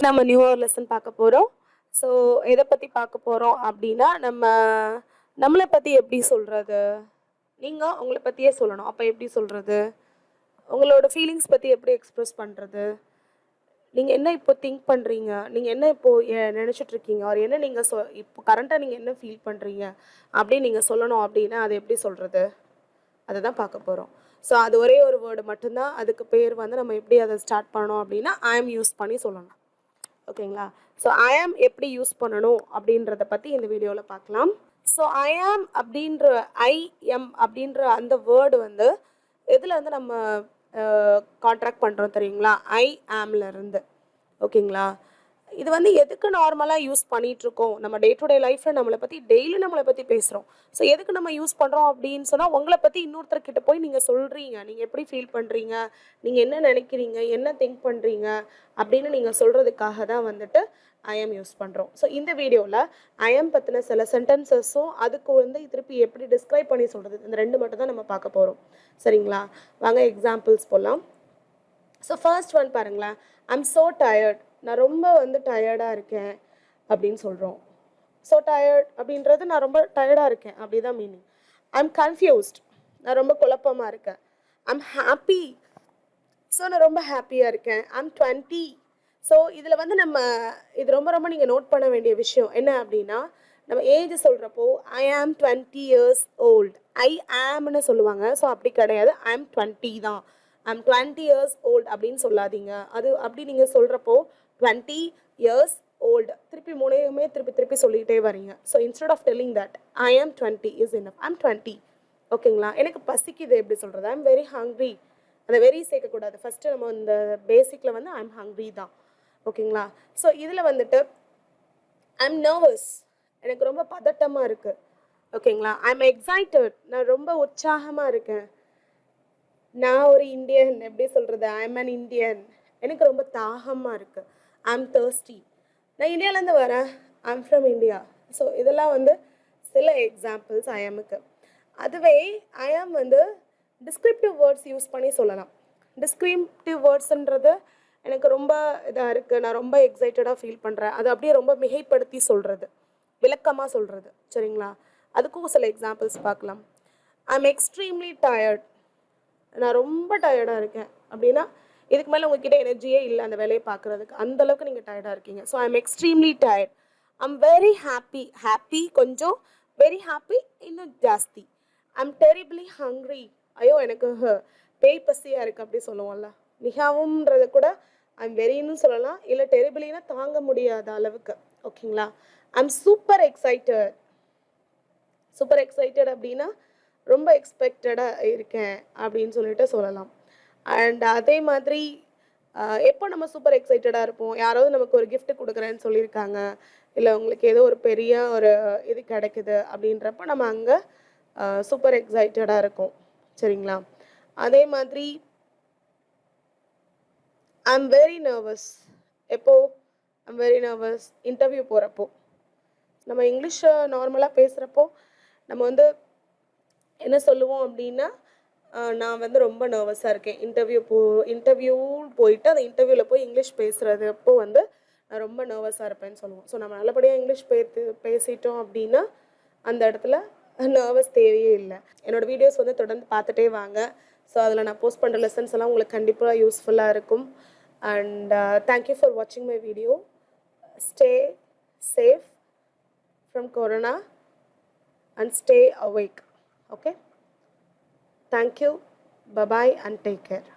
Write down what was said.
நம்ம new lesson பார்க்க போகிறோம். ஸோ எதை பற்றி பார்க்க போகிறோம் அப்படின்னா, நம்மளை பற்றி எப்படி சொல்கிறது, நீங்கள் உங்களை பற்றியே சொல்லணும். அப்போ எப்படி சொல்கிறது, உங்களோட ஃபீலிங்ஸ் பற்றி எப்படி எக்ஸ்ப்ரெஸ் பண்ணுறது, நீங்கள் என்ன இப்போ திங்க் பண்ணுறீங்க, நீங்கள் என்ன இப்போது நினச்சிட்ருக்கீங்க, ஒரு என்ன நீங்கள் இப்போ கரண்ட்டாக நீங்கள் என்ன ஃபீல் பண்ணுறீங்க அப்படின்னு நீங்கள் சொல்லணும் அப்படின்னா அது எப்படி சொல்கிறது, அதை தான் பார்க்க போகிறோம். ஸோ அது ஒரே ஒரு வேர்டு மட்டும்தான். அதுக்கு பேர் வந்து நம்ம எப்படி அதை ஸ்டார்ட் பண்ணணும் அப்படின்னா ஐ ஆம் யூஸ் பண்ணி சொல்லணும். ஓகேங்களா? ஸோ ஐ ஆம் எப்படி யூஸ் பண்ணணும் அப்படின்றத பற்றி இந்த வீடியோவில் பார்க்கலாம். ஸோ ஐ ஆம் அப்படின்ற ஐஎம் அப்படின்ற அந்த வேர்டு வந்து எதில் வந்து நம்ம கான்ட்ராக்ட் பண்ணுறோம் தெரியுங்களா? ஐ ஆம்லேருந்து. ஓகேங்களா? இது வந்து எதுக்கு நார்மலாக யூஸ் பண்ணிகிட்ருக்கோம், நம்ம டே டு டே லைஃப்பில் நம்மளை பற்றி பேசுகிறோம். ஸோ எதுக்கு நம்ம யூஸ் பண்ணுறோம் அப்படின்னு சொன்னால், உங்களை பற்றி இன்னொருத்தர்கிட்ட போய் நீங்கள் சொல்கிறீங்க, நீங்கள் எப்படி ஃபீல் பண்ணுறீங்க, நீங்கள் என்ன நினைக்கிறீங்க, என்ன திங்க் பண்ணுறீங்க அப்படின்னு நீங்கள் சொல்கிறதுக்காக தான் வந்துட்டு ஐ ஆம் யூஸ் பண்ணுறோம். ஸோ இந்த வீடியோவில் ஐ ஆம் பற்றின சில சென்டென்சஸும் அதுக்கு வந்து திருப்பி எப்படி டிஸ்கிரைப் பண்ணி சொல்கிறது, இந்த ரெண்டு மட்டும் தான் நம்ம பார்க்க போகிறோம். சரிங்களா? வாங்க எக்ஸாம்பிள்ஸ் போடலாம். ஸோ ஃபர்ஸ்ட் ஒன் பாருங்களேன். ஐம் ஸோ டயர்ட், நான் ரொம்ப வந்து டயர்டாக இருக்கேன் அப்படின்னு சொல்கிறோம். ஸோ டயர்ட் அப்படின்றது நான் ரொம்ப டயர்டாக இருக்கேன் அப்படி தான் மீனிங். ஐம் கன்ஃபியூஸ்ட், நான் ரொம்ப குழப்பமாக இருக்கேன். ஐம் ஹாப்பி, ஸோ நான் ரொம்ப ஹாப்பியாக இருக்கேன். ஐம் 20. ஸோ இதில் வந்து இது ரொம்ப நீங்கள் நோட் பண்ண வேண்டிய விஷயம் என்ன அப்படின்னா, நம்ம ஏஜ் சொல்கிறப்போ ஐ ஆம் 20 years old, ஐ ஆம்னு சொல்லுவாங்க. ஸோ அப்படி கிடையாது, ஐ ஆம் 20 தான். ஐம் 20 years old அப்படின்னு சொல்லாதீங்க. அது அப்படி நீங்கள் சொல்கிறப்போ 20 years old திருப்பி மூணையுமே திருப்பி சொல்லிகிட்டே வரீங்க. So instead of telling that I am 20 is enough. I'm 20. ஓகேங்களா? எனக்கு பசிக்குது எப்படி சொல்கிறது? I'm very hungry. அந்த வெரி சேர்க்கக்கூடாது. ஃபஸ்ட்டு நம்ம இந்த பேசிக்கில் வந்து ஐம் ஹங்க்ரி தான். ஓகேங்களா? ஸோ இதில் வந்துட்டு ஐம் நர்வஸ், எனக்கு ரொம்ப பதட்டமாக இருக்குது. ஓகேங்களா? ஐம் எக்ஸைட்டட், நான் ரொம்ப உற்சாகமாக இருக்கேன். நான் ஒரு இந்தியன், எப்படி சொல்கிறது? ஐ எம் அன் இந்தியன், எனக்கு ரொம்ப தாகமாக இருக்குது. ஐ எம் தேர்ஸ்டி, நான் இந்தியாவிலேருந்து வரேன். I am from India. So இதெல்லாம் வந்து சில எக்ஸாம்பிள்ஸ் ஐ எம்முக்கு. அதுவே ஐ ஆம் வந்து டிஸ்கிரிப்டிவ் வேர்ட்ஸ் யூஸ் பண்ணி சொல்லலாம். டிஸ்கிரிப்டிவ் வேர்ட்ஸுன்றது எனக்கு ரொம்ப இதாக இருக்குது, நான் ரொம்ப எக்ஸைட்டடாக ஃபீல் பண்ணுறேன், அது அப்படியே ரொம்ப மிகைப்படுத்தி சொல்கிறது, விளக்கமாக சொல்கிறது. சரிங்களா? அதுக்கும் சில எக்ஸாம்பிள்ஸ் பார்க்கலாம். ஐ எம் எக்ஸ்ட்ரீம்லி டயர்ட், நான் ரொம்ப டயர்டாக இருக்கேன் அப்படின்னா இதுக்கு மேலே உங்ககிட்ட எனர்ஜியே இல்லை அந்த வேலையை பார்க்குறதுக்கு, அந்தளவுக்கு நீங்கள் டயர்டாக இருக்கீங்க. So I am extremely tired. I'm very happy, happy கொஞ்சம், வெரி ஹாப்பி இன்னும் ஜாஸ்தி. ஐம் டெரிபிளி ஹங்க்ரி, ஐயோ எனக்கு பேய் பசியாக இருக்குது அப்படி சொல்லுவோம்ல, மிகவும்ன்றது கூட ஐம் வெரின்னு சொல்லலாம், இல்லை டெரிபிளின்னா தாங்க முடியாத அளவுக்கு. ஓகேங்களா? I'm super excited. Super excited அப்படின்னா ரொம்ப எக்ஸ்பெக்டடாக இருக்கேன் அப்படின்னு சொல்லிட்டு சொல்லலாம். அண்ட் அதே மாதிரி எப்போ நம்ம சூப்பர் எக்ஸைட்டடாக இருப்போம், யாராவது நமக்கு ஒரு கிஃப்ட் கொடுக்குறேன்னு சொல்லியிருக்காங்க, இல்லை உங்களுக்கு ஏதோ ஒரு பெரிய ஒரு இது கிடைக்குது அப்படின்றப்ப நம்ம அங்கே சூப்பர் எக்ஸைட்டடாக இருக்கும். சரிங்களா? அதே மாதிரி ஐ எம் வெரி நர்வஸ், எப்போ? I am very nervous interview போகிறப்போ. நம்ம இங்கிலீஷை நார்மலாக பேசுகிறப்போ நம்ம வந்து என்ன சொல்லுவோம் அப்படின்னா, நான் வந்து ரொம்ப நர்வஸாக இருக்கேன். இன்டர்வியூ போயிட்டு அந்த இன்டர்வியூவில் போய் இங்கிலீஷ் பேசுகிறது அப்போ வந்து நான் ரொம்ப நர்வஸாக இருப்பேன்னு சொல்லுவோம். ஸோ நம்ம நல்லபடியாக இங்கிலீஷ் பேசிட்டோம் அப்படின்னா அந்த இடத்துல நர்வஸ் தேவையே இல்லை. என்னோடய வீடியோஸ் வந்து தொடர்ந்து பார்த்துட்டே வாங்க. ஸோ அதில் நான் போஸ்ட் பண்ணுற லெசன்ஸ் எல்லாம் உங்களுக்கு கண்டிப்பாக யூஸ்ஃபுல்லாக இருக்கும். அண்ட் தேங்க்யூ ஃபார் வாட்சிங் my video. Stay safe from corona and stay awake. Okay? Thank you. Bye-bye and take care.